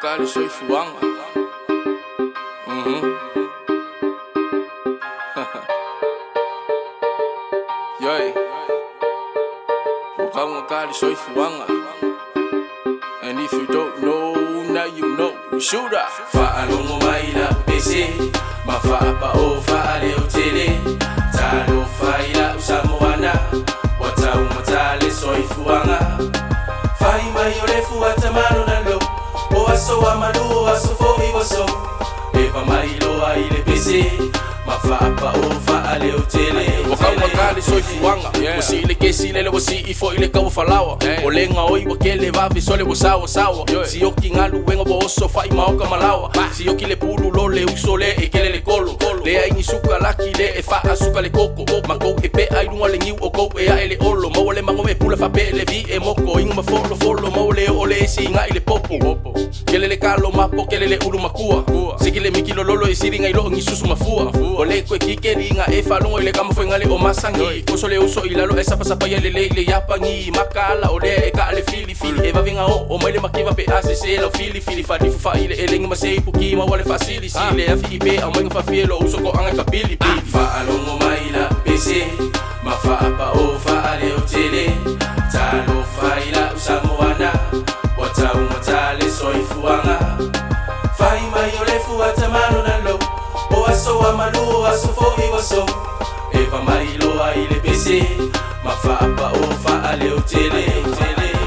Kali soy fuanga. Yoi. Kali soy fuanga. And if you don't know, now you know. Shooter. Fa'alongo maila PC, mafa'apa o fa'ale o tele. Talo faila usamoana, watau matale soy fuanga. Fa'ima yolefu atamano nalo, o aso amadu o aso fo'i waso. Eva mailo a ile PC, mafa'apa o fa'ale o tele. Kali soy fuanga. Wasi ile kesi lele wasi ifo ile kawa falawa. Olenga oi wakele vavi sole wasawa sawa. Si yoki ngalu wenga boso fai maoka malawa. Si yoki le pulu lole usole ekele le kolo. Le ai ni suka laki le e fa asuka le koko. Mako e pe ai lunga le ngiu o ko e a ele olo. Mo le mango me pula fa pe le vi e moko inga ma folo mo le ole si nga ile popo. Kele le kalo mapo kele le ulu makua. Sikile mikilo lolo e siringa ilo ngi susu mafua. Ole ko kike ringa e fa lunga ile kama foi ngale o masangi. Koso le uso ilalo esa pasapa ya lele yapangi makala ode e ka le fili e va vinga o mai le makiva pe ACC lo fili fa difu fa ile elengi ma sei puki ma wale fasili si le afi pe a mai fa fielo uso ko anga kapili pi fa alongo mai la PC ma fa apa o fa ale o tele talo fa ila usamoana watau matale soi fuanga fa ima yole fu atamano nalo o aso amadu o aso fo'i waso eva mailo a ile PC mafa'apa o fa'ale o tele.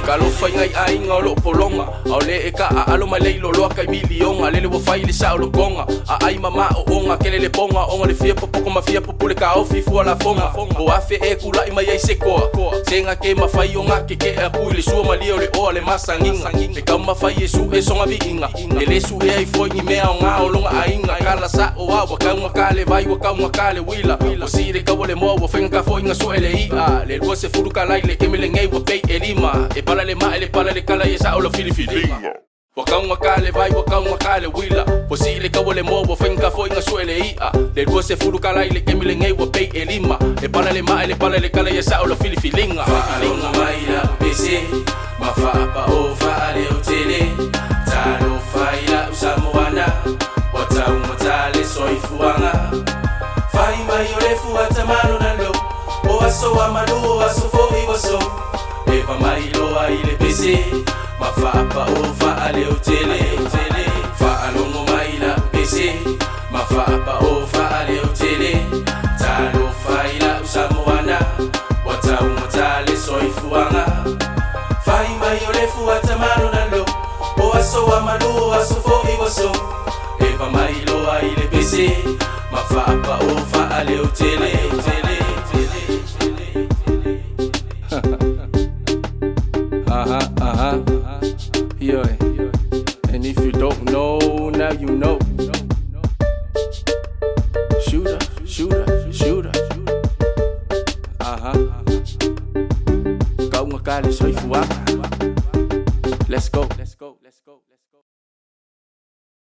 Kalo fai ngai ai ngolo polonga ole e ka alo malei lo loka milionga lele wo fai le sa lo konga ai mama o onga kele le ponga onga le fia popo ko mafia popo le ka ofi fu ala fonga o afe e kula i mai se ko senga ke mafai onga ke a pu le su mali ole o le masanginga e ka mafai e su e songa vinga le su e ai foi ni mea onga o longa ainga kala sa o wa ka uma kale vai wa ka uma kale wila o si le ka wole mo wo fenga foi nga so ele ia le wo se furu kala ile ke mele ngai wo pe elima e pala le ma ele pala le kala yesa o lo filifilinga wakanga kale vai wakanga kale wila posile ka wole mo wo fenga foi nga suele ia le go se furu kala ile kemile ngai wo pe elima e pala le ma ele pala le kala yesa o lo filifilinga fa'alonga mai la PC mafa'apa o fa'ale o tele talo faila usamoana watau matale soi fuanga fa'ima yole fu atamano nalo o aso amadu o aso fo'i waso eva mailo a ile PC mafa'apa o fa'ale o tele fa'alongo mai la PC mafa'apa o fa'ale o tele talo faila usamoana watau matale soi fuanga fa'ima yole fu atamano nalo o aso amadu o aso fo'i waso eva mailo a ile PC mafa'apa o fa'ale o tele Yeah. And if you don't know, now you know. Shooter. Kali soy fuanga. Let's go.